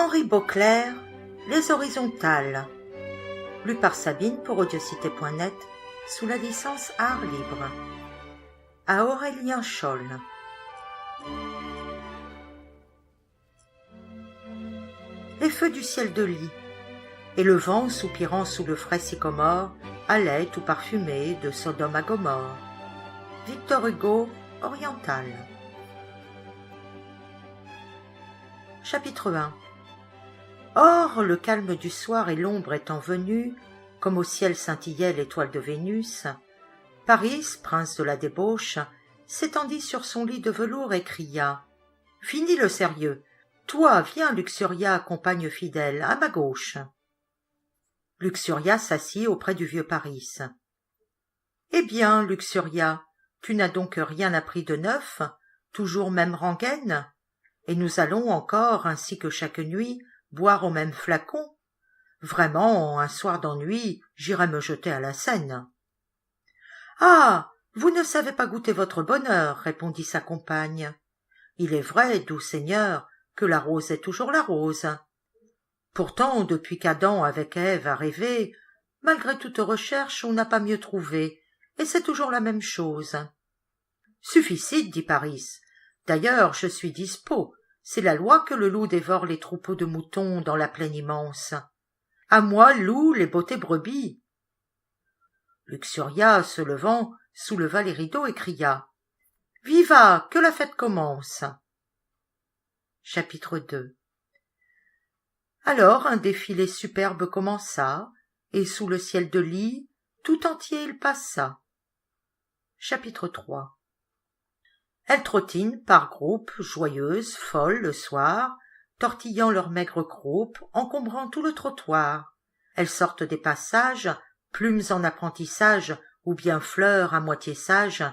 Henri Beauclerc, Les Horizontales, lu par Sabine pour audiocité.net sous la licence Art Libre. À Aurélien Scholl. Les feux du ciel de lit, et le vent soupirant sous le frais sycomore allait tout parfumé de Sodome à Gomorre. Victor Hugo, Oriental. Chapitre 1. Or, le calme du soir et l'ombre étant venus, comme au ciel scintillait l'étoile de Vénus, Paris, prince de la débauche, s'étendit sur son lit de velours et cria « Fini le sérieux. Toi, viens, Luxuria, compagne fidèle, à ma gauche. » Luxuria s'assit auprès du vieux Paris. « Eh bien, Luxuria, tu n'as donc rien appris de neuf, toujours même rengaine, et nous allons encore, ainsi que chaque nuit, boire au même flacon. Vraiment, un soir d'ennui, j'irai me jeter à la Seine. »« Ah, vous ne savez pas goûter votre bonheur, répondit sa compagne. Il est vrai, doux seigneur, que la rose est toujours la rose. Pourtant, depuis qu'Adam avec Ève a rêvé, malgré toute recherche, on n'a pas mieux trouvé, et c'est toujours la même chose. »« Sufficite, dit Paris. D'ailleurs, je suis dispos. C'est la loi que le loup dévore les troupeaux de moutons dans la plaine immense. À moi, loup, les beautés brebis. » Luxuria, se levant, souleva les rideaux et cria « Viva, que la fête commence !» Chapitre 2. Alors un défilé superbe commença, et sous le ciel de lit, tout entier il passa. Chapitre 3. Elles trottinent par groupes, joyeuses, folles, le soir, tortillant leurs maigres croupes, encombrant tout le trottoir. Elles sortent des passages, plumes en apprentissage, ou bien fleurs à moitié sages,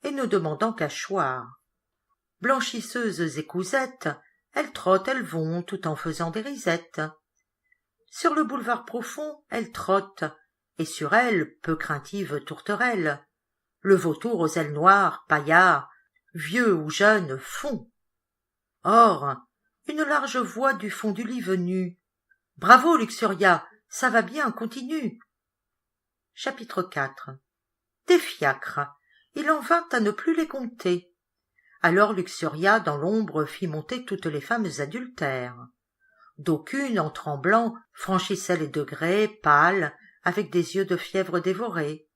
et ne demandant qu'à choir. Blanchisseuses et cousettes, elles trottent, elles vont, tout en faisant des risettes. Sur le boulevard profond, elles trottent, et sur elles, peu craintives tourterelles, le vautour aux ailes noires, paillard, vieux ou jeune, fond. Or, une large voix du fond du lit venue. « Bravo, Luxuria, ça va bien, continue. » Chapitre 4. Des fiacres. Il en vint à ne plus les compter. Alors Luxuria, dans l'ombre, fit monter toutes les femmes adultères. D'aucunes, en tremblant, franchissaient les degrés, pâles, avec des yeux de fièvre dévorés.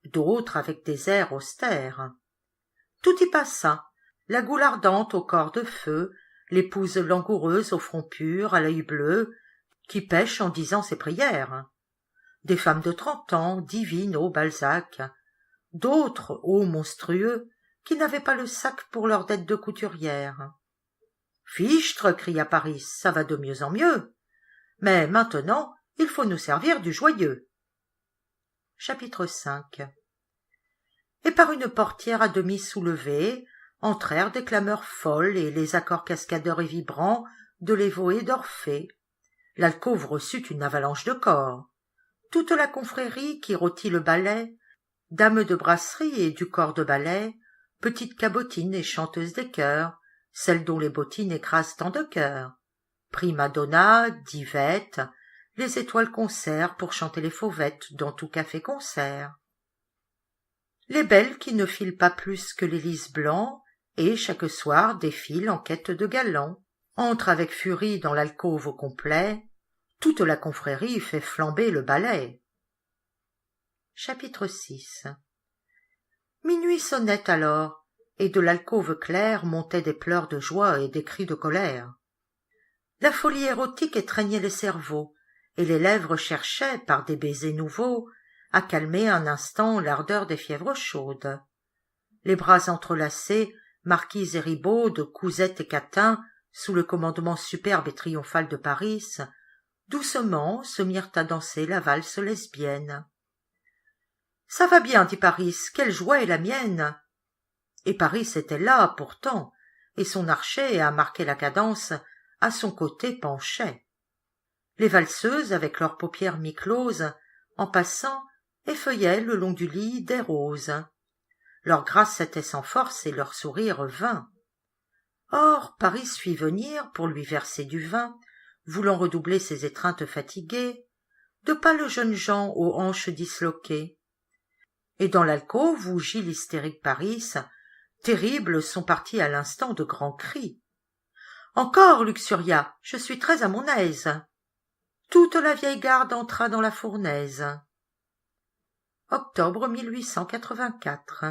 D'autres, avec des airs austères. Tout y passa, la goule ardente au corps de feu, l'épouse langoureuse au front pur, à l'œil bleu, qui pêche en disant ses prières. Des femmes de 30 ans, divines ô Balzac, d'autres, ô monstrueux, qui n'avaient pas le sac pour leur dette de couturière. « Fichtre !» cria Paris, « ça va de mieux en mieux. Mais maintenant, il faut nous servir du joyeux. » Chapitre 5. Et par une portière à demi soulevée, entrèrent des clameurs folles et les accords cascadeurs et vibrants de l'Évo et d'Orphée. L'alcôve reçut une avalanche de corps. Toute la confrérie qui rôtit le ballet, dames de brasserie et du corps de ballet, petites cabotines et chanteuses des chœurs, celles dont les bottines écrasent tant de cœurs, prima donna, divettes, les étoiles concerts pour chanter les fauvettes dans tout café-concert. Les belles qui ne filent pas plus que les lys blancs, et chaque soir défilent en quête de galants, entrent avec furie dans l'alcôve au complet, toute la confrérie fait flamber le ballet. Chapitre 6. Minuit sonnait alors, et de l'alcôve claire montaient des pleurs de joie et des cris de colère. La folie érotique étreignait les cerveaux, et les lèvres cherchaient, par des baisers nouveaux, à calmer un instant l'ardeur des fièvres chaudes. Les bras entrelacés, marquises et ribaudes, cousettes et catins, sous le commandement superbe et triomphal de Paris, doucement se mirent à danser la valse lesbienne. « Ça va bien, dit Paris, quelle joie est la mienne !» Et Paris était là, pourtant, et son archet, à marquer la cadence, à son côté penchait. Les valseuses, avec leurs paupières mi-closes, en passant, effeuillaient le long du lit des roses. Leur grâce était sans force et leur sourire vain. Or, Paris fit venir, pour lui verser du vin, voulant redoubler ses étreintes fatiguées, de pâles jeunes gens aux hanches disloquées. Et dans l'alcôve où gît l'hystérique Paris, terribles sont partis à l'instant de grands cris. « Encore, Luxuria, je suis très à mon aise. » Toute la vieille garde entra dans la fournaise. Octobre 1884.